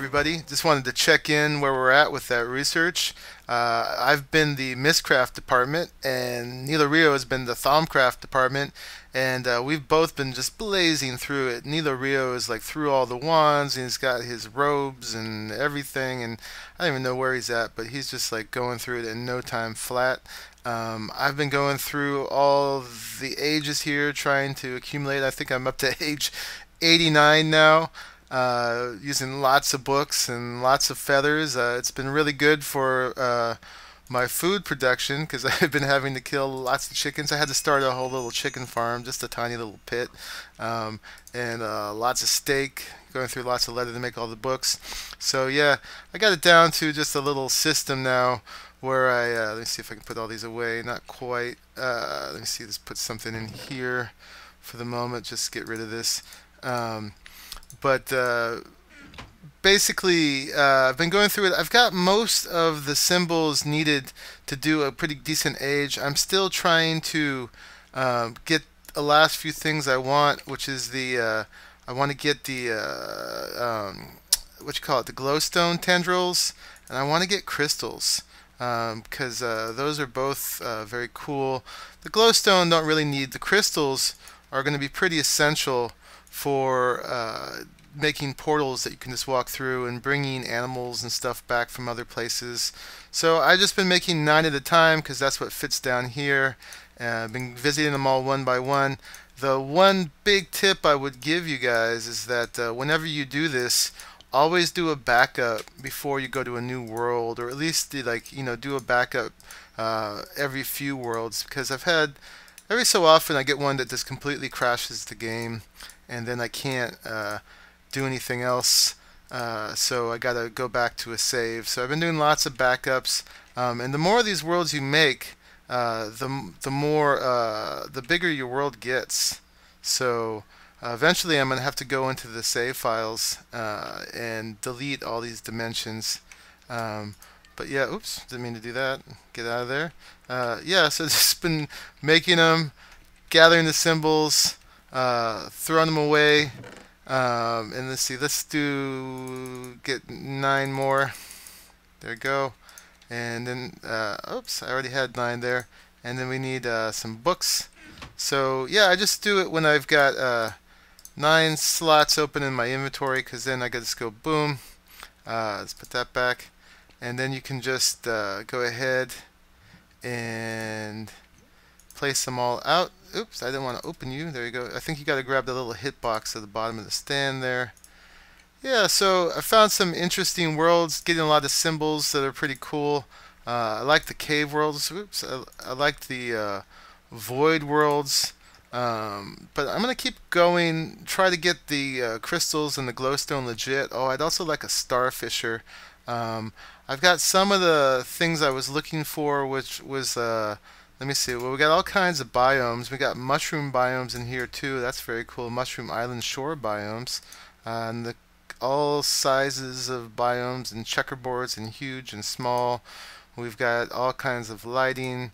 everybody. Just wanted to check in where we're at with that research. I've been the Mystcraft department, and Nilorio has been the Thaumcraft department, and we've both been just blazing through it. Nilorio is like through all the wands, and he's got his robes and everything, and I don't even know where he's at, but he's just like going through it in no time flat. I've been going through all the ages here, trying to accumulate. I think I'm up to age 89 now, using lots of books and lots of feathers. It's been really good for my food production because I've been having to kill lots of chickens. I had to start a whole little chicken farm, just a tiny little pit, and lots of steak, going through lots of leather to make all the books. So yeah, I got it down to just a little system now where let me see if I can put all these away. Not quite. Let me see, let's put something in here for the moment, just get rid of this. But basically, I've been going through it. I've got most of the symbols needed to do a pretty decent age. I'm still trying to get the last few things I want, which is the I want to get the what you call it, the glowstone tendrils, and I want to get crystals because those are both very cool. The glowstone don't really need. The crystals are going to be pretty essential for making portals that you can just walk through and bringing animals and stuff back from other places. So I've just been making 9 at a time because that's what fits down here. I've been visiting them all one by one. The one big tip I would give you guys is that whenever you do this, always do a backup before you go to a new world, or at least do a backup every few worlds, because I've had every so often I get one that just completely crashes the game, and then I can't do anything else. So I gotta go back to a save. So I've been doing lots of backups, and the more of these worlds you make, the bigger your world gets. So eventually I'm gonna have to go into the save files and delete all these dimensions. But yeah, oops, didn't mean to do that. Get out of there. Yeah, so just been making them, gathering the symbols, throwing them away, and let's see, let's get 9 more. There we go. And then, oops, I already had 9 there. And then we need some books. So yeah, I just do it when I've got 9 slots open in my inventory, because then I can just go boom. Let's put that back. And then you can just go ahead and place them all out. Oops, I didn't want to open you. There you go. I think you got to grab the little hitbox at the bottom of the stand there. Yeah, so I found some interesting worlds, getting a lot of symbols that are pretty cool. I like the cave worlds. Oops, I like the void worlds. But I'm going to keep going, try to get the crystals and the glowstone legit. Oh, I'd also like a starfisher. I've got some of the things I was looking for, which was, let me see, well, we got all kinds of biomes. We got mushroom biomes in here too. That's very cool. Mushroom island shore biomes. And all sizes of biomes and checkerboards, and huge and small. We've got all kinds of lighting.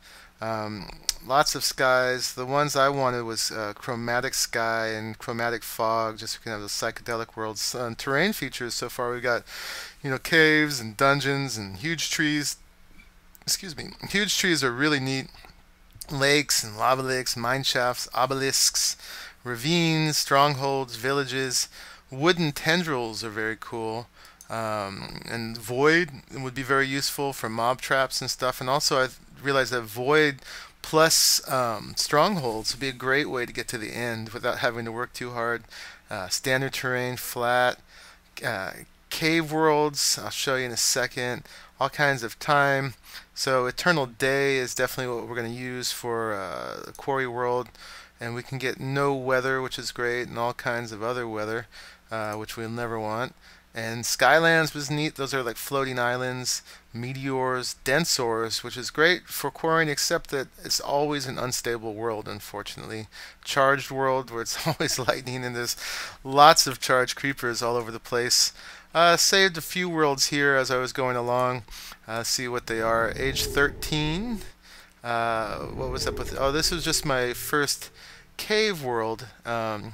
Lots of skies. The ones I wanted was chromatic sky and chromatic fog, just so we can have the psychedelic worlds. Terrain features so far, we've got caves and dungeons and huge trees. Excuse me. Huge trees are really neat. Lakes and lava lakes, mine shafts, obelisks, ravines, strongholds, villages. Wooden tendrils are very cool. And void would be very useful for mob traps and stuff. And also I realized that void plus strongholds would be a great way to get to the end without having to work too hard. Standard terrain, flat, cave worlds, I'll show you in a second. All kinds of time. So eternal day is definitely what we're going to use for the quarry world. And we can get no weather, which is great, and all kinds of other weather, which we'll never want. And Skylands was neat. Those are like floating islands, meteors, densors, which is great for quarrying, except that it's always an unstable world, unfortunately. Charged world, where it's always lightning, and there's lots of charged creepers all over the place. Saved a few worlds here as I was going along. See what they are. Age 13. What was up with? Oh, this was just my first cave world, and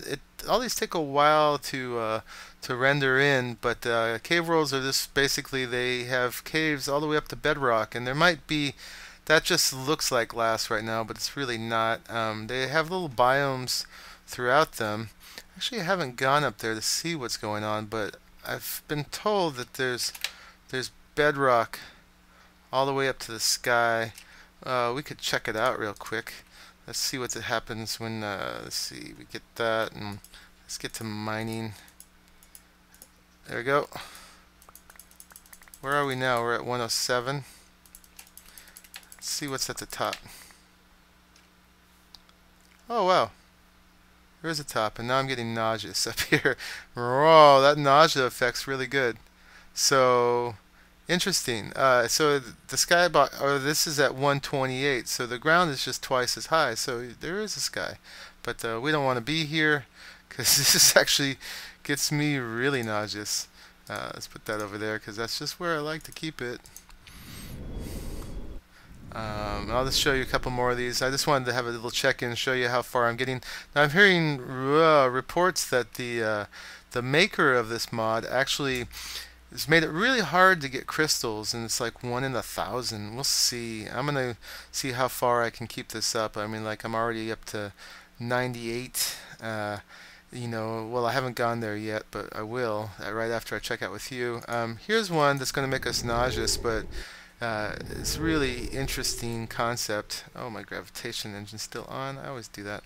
it all these take a while to render in, but cave worlds are just basically they have caves all the way up to bedrock, and there might be that just looks like glass right now, but it's really not. They have little biomes throughout them. Actually, I haven't gone up there to see what's going on, but I've been told that there's bedrock all the way up to the sky. We could check it out real quick. Let's see what happens when, let's see, we get that, and let's get to mining. There we go. Where are we now? We're at 107. Let's see what's at the top. Oh, wow. There's the top, and now I'm getting nauseous up here. Whoa, that nausea effect's really good. So, interesting. So the sky, or this is at 128, so the ground is just twice as high. So there is a sky, but we don't want to be here because this actually gets me really nauseous. Let's put that over there because that's just where I like to keep it. I'll just show you a couple more of these. I just wanted to have a little check-in, show you how far I'm getting. Now I'm hearing reports that the maker of this mod actually has made it really hard to get crystals, and it's like 1 in 1,000. We'll see. I'm gonna see how far I can keep this up. I mean, like I'm already up to 98. You know, well, I haven't gone there yet, but I will right after I check out with you. Here's one that's going to make us nauseous, but it's really interesting concept. Oh, my gravitation engine's still on. I always do that.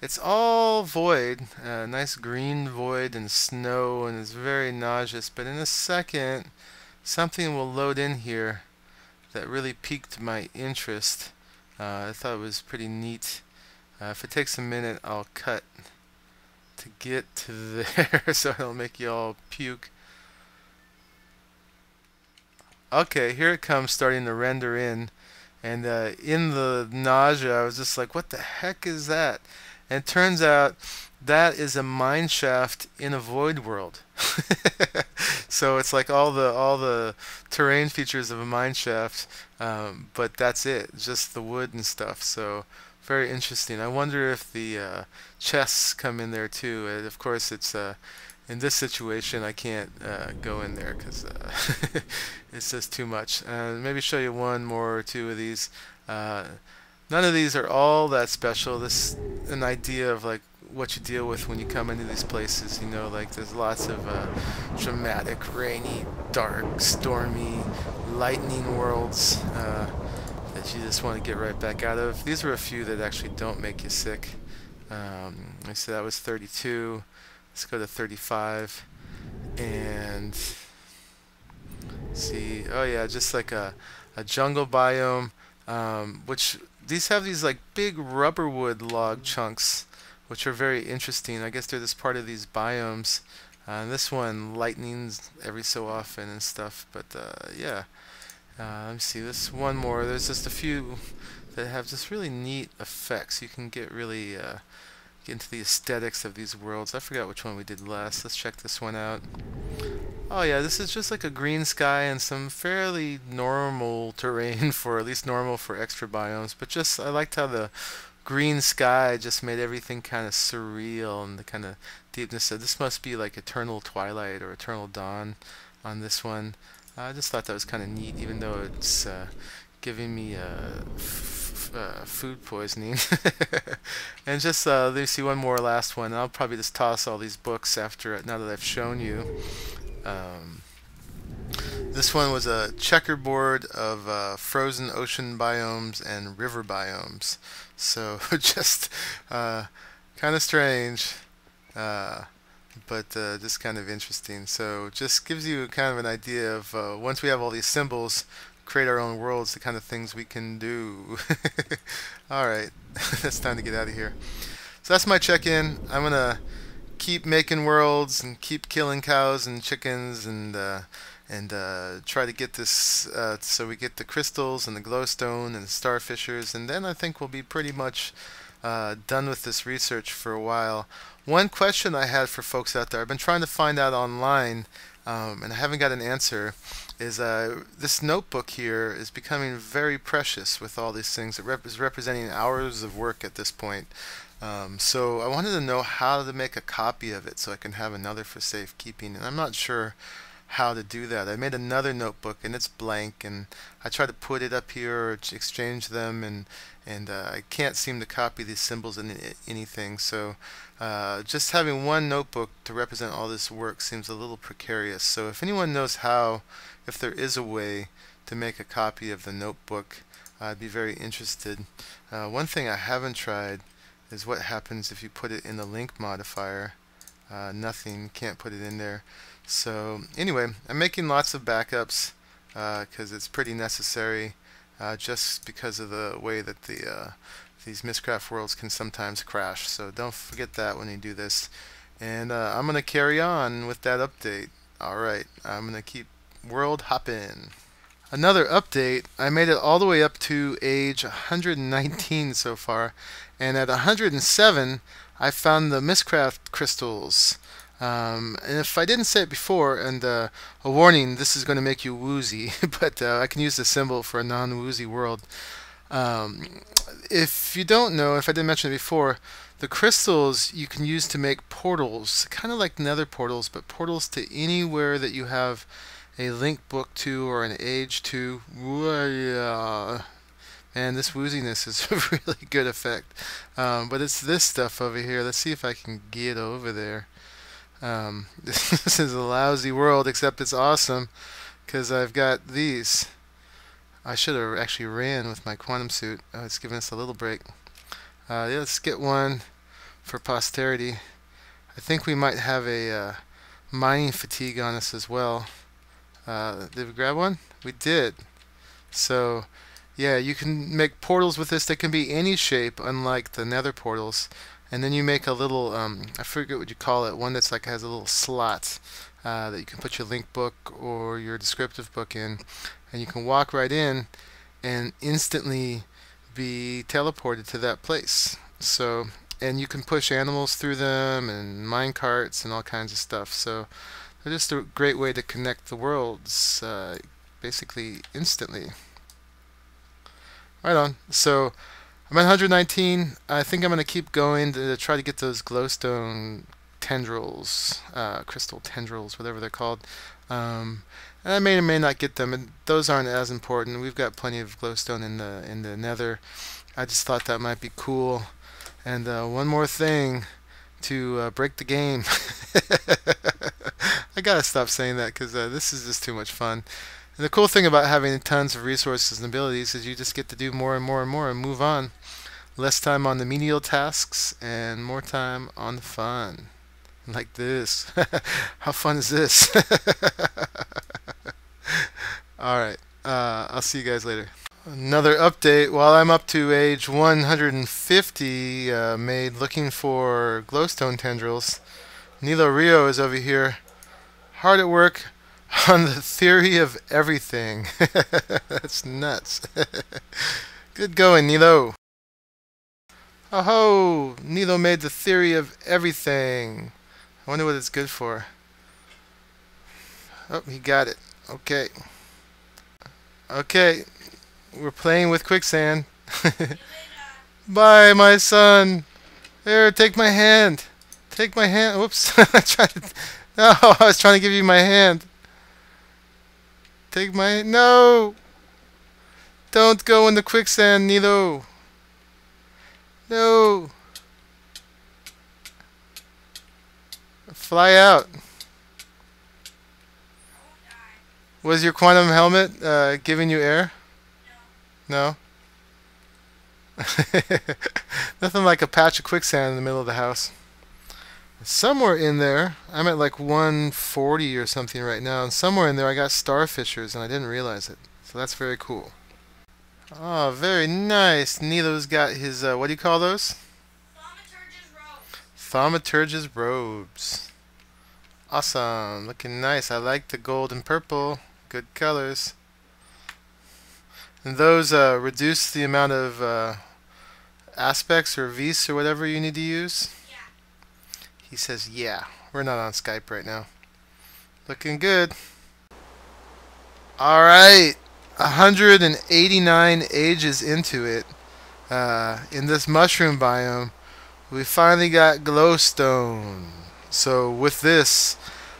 It's all void, nice green void and snow, and it's very nauseous. But in a second, something will load in here that really piqued my interest. I thought it was pretty neat. If it takes a minute, I'll cut to get to there so I don't make you all puke. Okay, here it comes, starting to render in. And in the nausea, I was just like, what the heck is that? And it turns out that is a mine shaft in a void world. So it's like all the terrain features of a mine shaft, but that's it, just the wood and stuff. So very interesting. I wonder if the chests come in there too. And of course, it's in this situation I can't go in there because it's just too much. Maybe show you one more or two of these. None of these are all that special. This is an idea of like what you deal with when you come into these places. You know, like there's lots of dramatic, rainy, dark, stormy, lightning worlds that you just want to get right back out of. These are a few that actually don't make you sick. I said that was 32. Let's go to 35 and see. Oh yeah, just like a jungle biome, which these have these like big rubber wood log chunks, which are very interesting. I guess they're just part of these biomes. This one lightnings every so often and stuff, but yeah. Let me see, this one more. There's just a few that have just really neat effects. You can get really get into the aesthetics of these worlds. I forgot which one we did last. Let's check this one out. Oh yeah, this is just like a green sky and some fairly normal terrain for, at least normal for extra biomes, but just I liked how the green sky just made everything kind of surreal and the kind of deepness of this must be like eternal twilight or eternal dawn on this one. I just thought that was kind of neat, even though it's giving me food poisoning. And just let me see one more last one. I'll probably just toss all these books after now that I've shown you. This one was a checkerboard of frozen ocean biomes and river biomes. So just kind of strange, but just kind of interesting. So just gives you kind of an idea of once we have all these symbols, create our own worlds, the kind of things we can do. Alright, it's time to get out of here. So that's my check-in. I'm going to keep making worlds and keep killing cows and chickens and try to get this so we get the crystals and the glowstone and the starfishers, and then I think we'll be pretty much done with this research for a while. One question I had for folks out there, I've been trying to find out online and I haven't got an answer, is this notebook here is becoming very precious with all these things. It is representing hours of work at this point. So I wanted to know how to make a copy of it so I can have another for safekeeping, and I'm not sure how to do that. I made another notebook and it's blank, and I try to put it up here or exchange them, and I can't seem to copy these symbols in anything. So just having one notebook to represent all this work seems a little precarious. So if anyone knows how, if there is a way to make a copy of the notebook, I'd be very interested. One thing I haven't tried is what happens if you put it in the link modifier. Nothing, can't put it in there. So anyway, I'm making lots of backups because it's pretty necessary, just because of the way that these Mystcraft worlds can sometimes crash. So don't forget that when you do this. And I'm going to carry on with that update. Alright, I'm going to keep world hopping. Another update, I made it all the way up to age 119 so far, and at 107 I found the Mystcraft crystals. And if I didn't say it before, and a warning, this is going to make you woozy, but I can use the symbol for a non-woozy world. If you don't know, if I didn't mention it before, the crystals you can use to make portals, kind of like nether portals, but portals to anywhere that you have a link book to or an age to. Man, this wooziness is a really good effect. But it's this stuff over here. Let's see if I can get over there. This is a lousy world, except it's awesome because I've got these. I should have actually ran with my quantum suit. Oh, it's giving us a little break. Yeah, let's get one for posterity. I think we might have a mining fatigue on us as well. Did we grab one? We did. So yeah, you can make portals with this. They can be any shape, unlike the nether portals. And then you make a little, I forget what you call it, one that's like has a little slot that you can put your link book or your descriptive book in, and you can walk right in and instantly be teleported to that place. So, and you can push animals through them and mine carts and all kinds of stuff. So they're just a great way to connect the worlds, basically instantly. Right on. So I'm at 119. I think I'm going to keep going to try to get those glowstone tendrils, crystal tendrils, whatever they're called. And I may or may not get them, and those aren't as important. We've got plenty of glowstone in the nether. I just thought that might be cool. And one more thing to break the game. I gotta stop saying that because this is just too much fun. And the cool thing about having tons of resources and abilities is you just get to do more and more and more and move on. Less time on the menial tasks and more time on the fun. Like this. How fun is this? Alright, I'll see you guys later. Another update. While I'm up to age 150, made looking for glowstone tendrils, Nilorio is over here, hard at work on the theory of everything. That's nuts. Good going, Nilo. Oh ho! Nilo made the theory of everything. I wonder what it's good for. Oh, he got it. Okay. Okay. We're playing with quicksand. Bye, my son. There, take my hand. Take my hand. Oops. No, I was trying to give you my hand. Take my... No! Don't go in the quicksand, Nilo. No! Fly out. Was your quantum helmet giving you air? No? Nothing like a patch of quicksand in the middle of the house. Somewhere in there, I'm at like 140 or something right now, and somewhere in there I got starfishers and I didn't realize it. So that's very cool. Oh, very nice. Nilo's got his, what do you call those? Thaumaturge's robes. Thaumaturge's robes. Awesome. Looking nice. I like the gold and purple. Good colors. And those reduce the amount of aspects or vis or whatever you need to use? Yeah. He says, yeah. We're not on Skype right now. Looking good. Alright. 189 ages into it. In this mushroom biome, We finally got glowstone. So with this,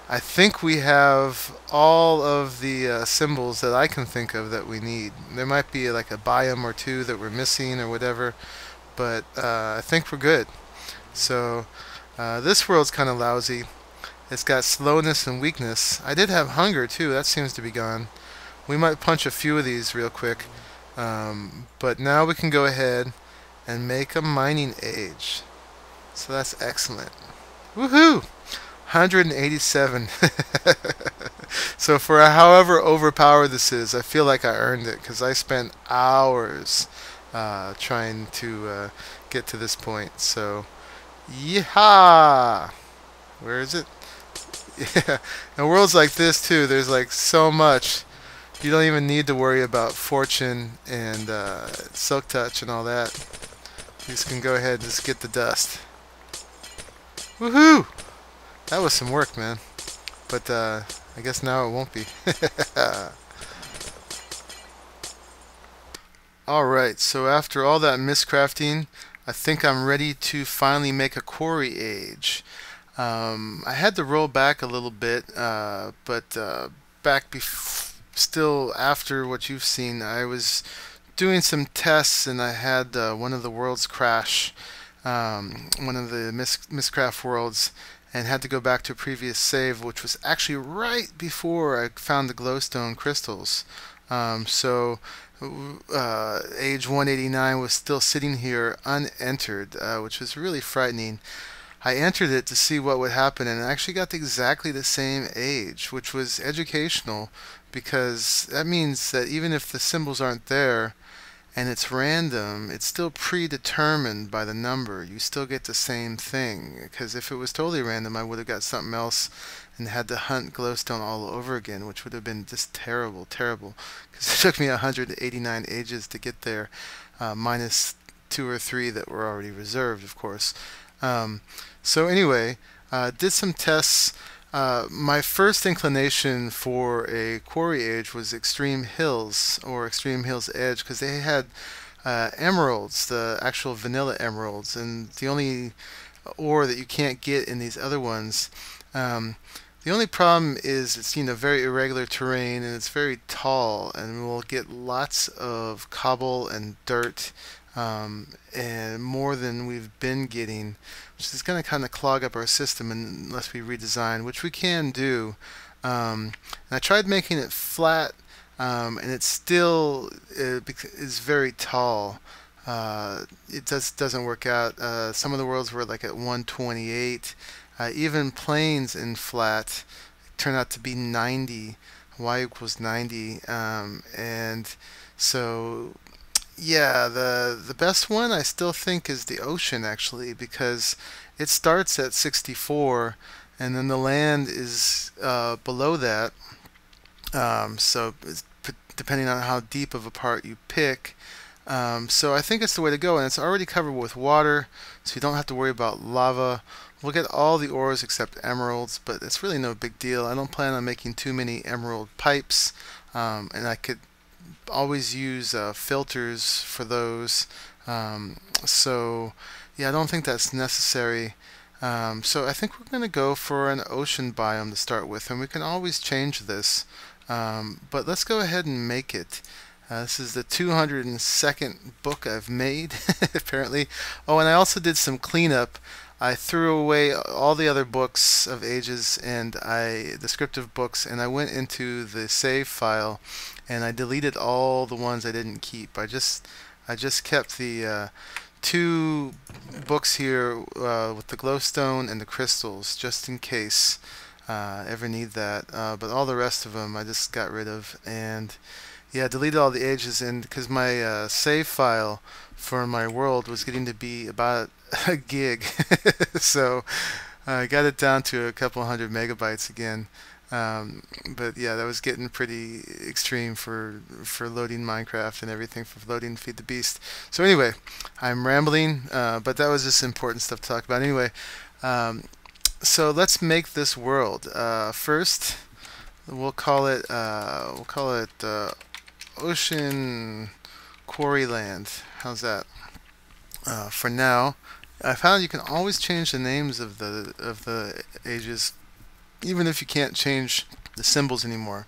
I think we have all of the symbols that I can think of that we need. There might be like a biome or two that we're missing or whatever, but I think we're good. So this world's kind of lousy. It's got slowness and weakness. I did have hunger too. That seems to be gone. We might punch a few of these real quick. But now we can go ahead and make a mining age. So that's excellent. Woohoo! 187. So for however overpowered this is, I feel like I earned it because I spent hours trying to get to this point. So, yeehaw! Where is it? Yeah, in worlds like this too, there's like so much. You don't even need to worry about fortune and silk touch and all that. You just can go ahead and just get the dust. Woohoo! That was some work, man. But I guess now it won't be. Alright, so after all that Mystcrafting, I think I'm ready to finally make a quarry age. I had to roll back a little bit, but back still after what you've seen, I was doing some tests and I had one of the worlds crash, one of the Mystcraft worlds, and had to go back to a previous save, which was actually right before I found the glowstone crystals. So age 189 was still sitting here unentered, which was really frightening. I entered it to see what would happen, and I actually got exactly the same age, which was educational, because that means that even if the symbols aren't there and it's random, it's still predetermined by the number. You still get the same thing, because if it was totally random, I would have got something else and had to hunt glowstone all over again, which would have been just terrible, terrible, because it took me 189 ages to get there, minus 2 or 3 that were already reserved, of course. So anyway, did some tests. My first inclination for a quarry age was Extreme Hills or Extreme Hills Edge, because they had emeralds, the actual vanilla emeralds, and the only ore that you can't get in these other ones. The only problem is it's very irregular terrain and it's very tall, and we'll get lots of cobble and dirt, and more than we've been getting, which is going to kind of clog up our system unless we redesign, which we can do. And I tried making it flat, and it still is very tall. It doesn't work out. Some of the worlds were like at 128. Even planes in flat turn out to be 90. Y equals 90. And so yeah, the best one I still think is the ocean, actually, because it starts at 64 and then the land is below that. So it's depending on how deep of a part you pick. So I think it's the way to go, and it's already covered with water, so you don't have to worry about lava. We'll get all the ores except emeralds, but it's really no big deal. I don't plan on making too many emerald pipes, and I could always use filters for those. So yeah, I don't think that's necessary. So I think we're going to go for an ocean biome to start with, and we can always change this. But let's go ahead and make it. This is the 202nd book I've made, apparently. Oh, and I also did some cleanup. I threw away all the other books of ages and descriptive books, and I went into the save file and I deleted all the ones I didn't keep. I just kept the 2 books here with the glowstone and the crystals, just in case I ever need that. But all the rest of them I just got rid of, and yeah, deleted all the ages, and because my save file for my world was getting to be about a gig, so I got it down to a couple hundred megabytes again. But yeah, that was getting pretty extreme for loading Minecraft and everything, for loading Feed the Beast. So anyway, I'm rambling, but that was just important stuff to talk about. Anyway, so let's make this world. First, we'll call it Ocean Quarryland. How's that? For now, I found you can always change the names of the ages, even if you can't change the symbols anymore.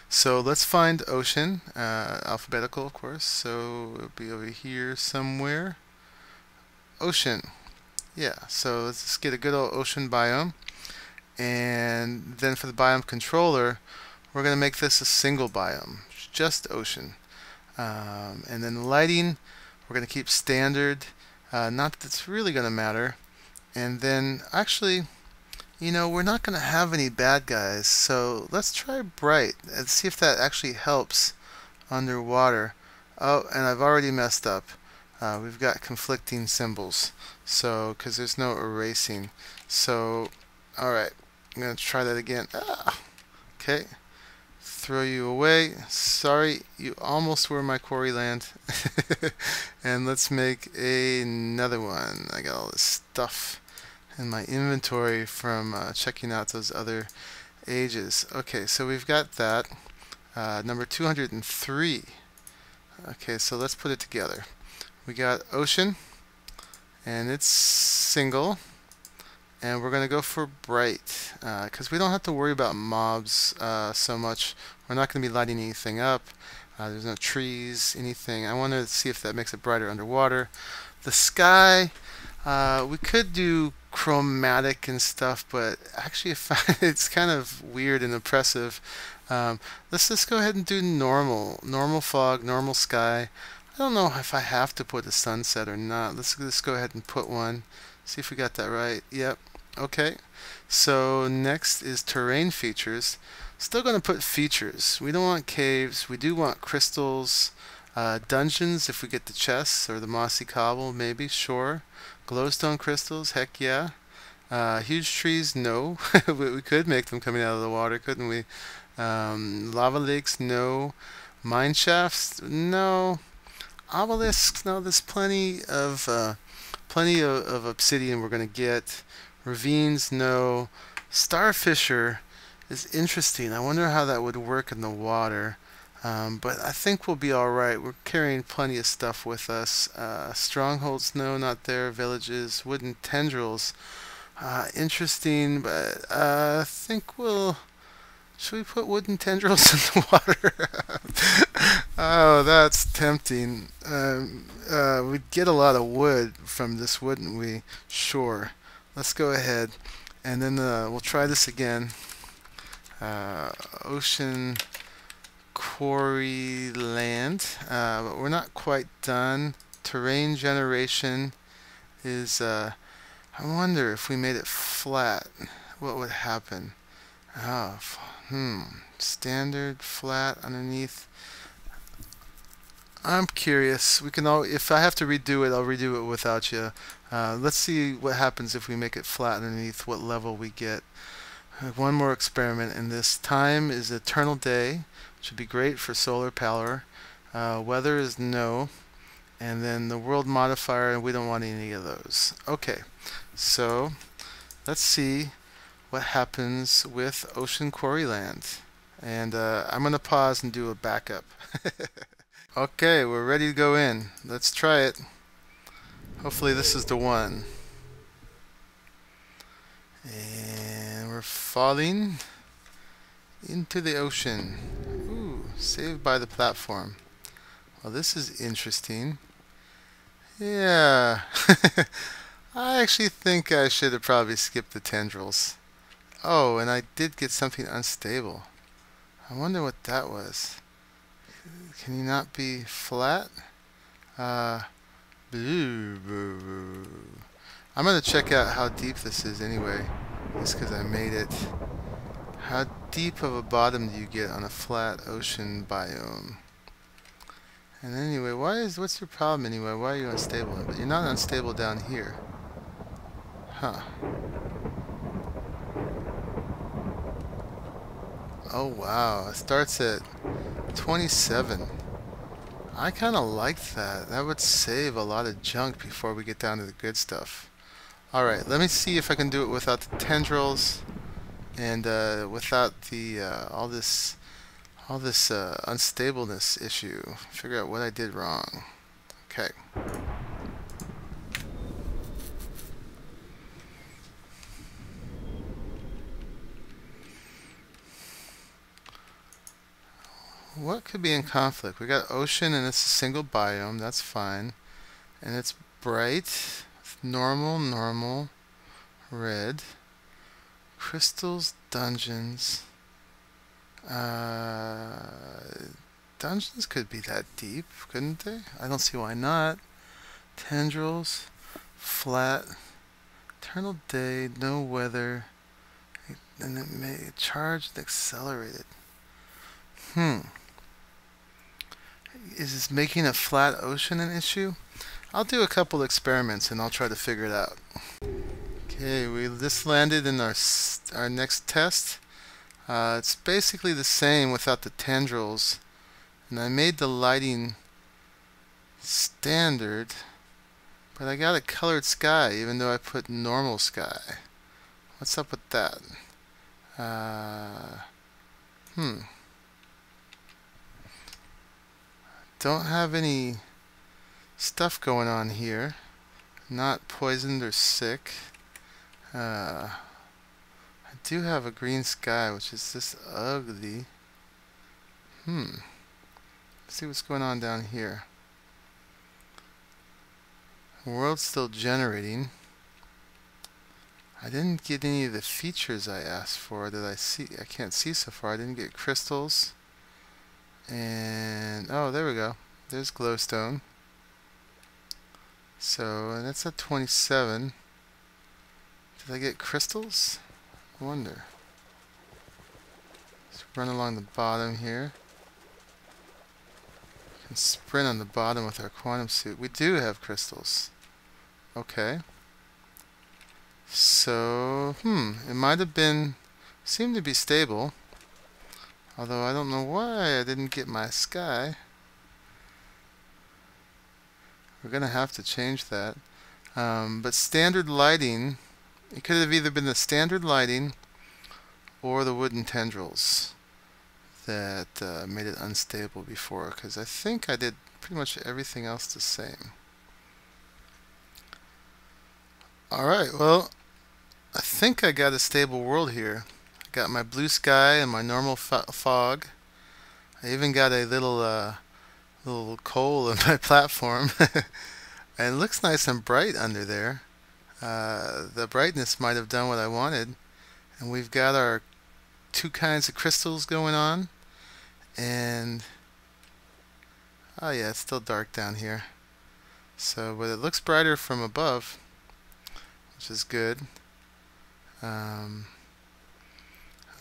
So let's find ocean, alphabetical of course, so it'll be over here somewhere. Ocean. Yeah, so let's just get a good old ocean biome. And then for the biome controller, we're going to make this a single biome, just ocean. And then lighting, we're going to keep standard. Not that it's really going to matter. And then actually, you know, we're not going to have any bad guys, so let's try bright and see if that actually helps underwater. Oh, and I've already messed up. We've got conflicting symbols, so because there's no erasing. So, alright, I'm going to try that again. Okay, throw you away. Sorry, you almost were my quarry land. And let's make another one. I got all this stuff in my inventory from checking out those other ages. Okay, so we've got that. Number 203. Okay, so let's put it together. We got ocean, and it's single, and we're going to go for bright because we don't have to worry about mobs so much. We're not going to be lighting anything up. There's no trees, anything. I want to see if that makes it brighter underwater. The sky, we could do chromatic and stuff, but actually it's kind of weird and oppressive. Let's just go ahead and do normal fog, normal sky. I don't know if I have to put a sunset or not. Let's just go ahead and put one. See if we got that right. Yep. Okay. So next is terrain features. Still going to put features. We don't want caves. We do want crystals. Dungeons if we get the chests or the mossy cobble, maybe. Sure. Glowstone crystals. Heck yeah. Huge trees. No. We could make them coming out of the water, couldn't we? Lava lakes. No. Mine shafts. No. Obelisks, no, there's plenty of obsidian we're going to get. Ravines, no. Starfisher is interesting. I wonder how that would work in the water. But I think we'll be alright. We're carrying plenty of stuff with us. Strongholds, no, not there. Villages, wooden tendrils. Interesting, but I think we'll... Should we put wooden tendrils in the water? Oh, that's tempting. We'd get a lot of wood from this, wouldn't we? Sure. Let's go ahead. And then we'll try this again. Ocean quarry land. But we're not quite done. Terrain generation is... I wonder if we made it flat, what would happen? Oh, standard, flat, underneath. I'm curious. We can if I have to redo it, I'll redo it without you. Let's see what happens if we make it flat underneath, what level we get. One more experiment, and this time is eternal day, which would be great for solar power. Weather is no. And then the world modifier, and we don't want any of those. Okay, so let's see what happens with Ocean Quarry Land. And I'm going to pause and do a backup. Okay, we're ready to go in. Let's try it. Hopefully this is the one. And we're falling into the ocean. Ooh, saved by the platform. Well, this is interesting. Yeah. I actually think I should have probably skipped the tendrils. Oh, and I did get something unstable. I wonder what that was. Can you not be flat? Boo, boo, boo. I'm going to check out how deep this is anyway, just because I made it. How deep of a bottom do you get on a flat ocean biome? And anyway, what's your problem anyway? Why are you unstable? But you're not unstable down here. Huh. Oh wow, it starts at 27. I kind of like that. That would save a lot of junk before we get down to the good stuff. Alright, let me see if I can do it without the tendrils and without the all this unstableness issue. Figure out what I did wrong. Okay. what could be in conflict? We got ocean and it's a single biome. That's fine. And it's bright. Normal, normal, red. Crystals, dungeons. Dungeons could be that deep, couldn't they? I don't see why not. Tendrils, flat, eternal day, no weather, and it may charged, accelerated. Is this making a flat ocean an issue? I'll do a couple experiments and I'll try to figure it out. Okay, we just landed in our next test. It's basically the same without the tendrils, and I made the lighting standard, but I got a colored sky even though I put normal sky. What's up with that? Don't have any stuff going on here. Not poisoned or sick. I do have a green sky, which is just ugly. Let's see what's going on down here. The world's still generating. I didn't get any of the features I asked for that I see. I can't see so far. I didn't get crystals. And oh, there we go. There's glowstone. So, and that's at 27. Did I get crystals? I wonder. Let's run along the bottom here. We can sprint on the bottom with our quantum suit. We do have crystals. Okay. So, it might have been, seemed to be stable. Although I don't know why I didn't get my sky. We're going to have to change that. But standard lighting, it could have either been the standard lighting or the wooden tendrils that made it unstable before, because I think I did pretty much everything else the same. Alright, well, I think I got a stable world here. I got my blue sky and my normal fog. I even got a little coal in my platform. And it looks nice and bright under there. The brightness might have done what I wanted. And we've got our two kinds of crystals going on. And oh yeah, it's still dark down here. So, but it looks brighter from above, which is good.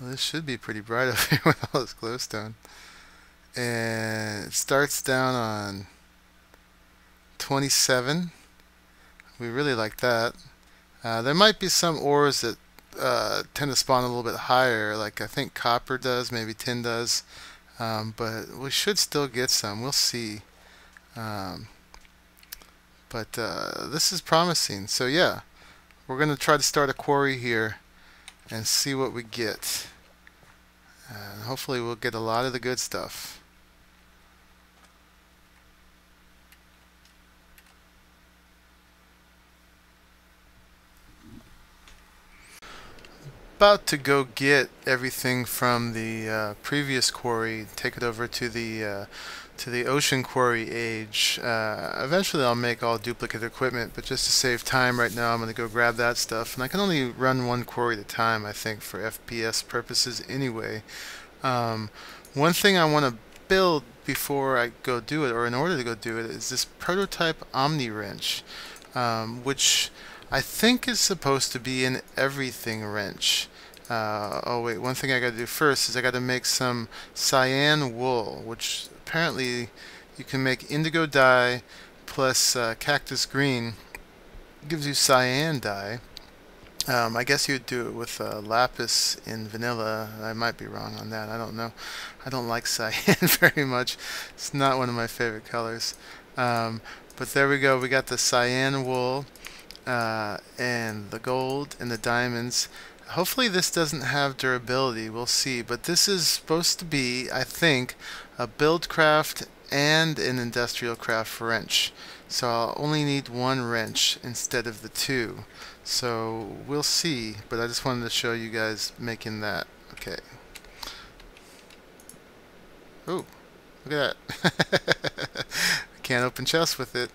Well, this should be pretty bright up here with all this glowstone. And it starts down on 27. We really like that. There might be some ores that tend to spawn a little bit higher, like I think copper does, maybe tin does, but we should still get some. We'll see. But this is promising. So yeah, we're going to try to start a quarry here and see what we get. Hopefully we'll get a lot of the good stuff. About to go get everything from the previous quarry, take it over to the ocean quarry age. Eventually I'll make all duplicate equipment, but just to save time right now I'm going to go grab that stuff. And I can only run one quarry at a time, I think, for FPS purposes anyway. One thing I want to build before I go do it, or in order to go do it, is this prototype Omni wrench, which I think is supposed to be an everything wrench. Oh wait, one thing I gotta do first is I gotta make some cyan wool, which apparently you can make indigo dye plus cactus green. It gives you cyan dye. I guess you'd do it with lapis in vanilla. I might be wrong on that. I don't know. I don't like cyan very much. It's not one of my favorite colors. But there we go. We got the cyan wool. And the gold and the diamonds. Hopefully this doesn't have durability, we'll see, but this is supposed to be, I think, a Buildcraft and an industrial craft wrench. So I'll only need one wrench instead of the two. So we'll see, but I just wanted to show you guys making that. Okay. Oh, Look at that. Can't open chests with it.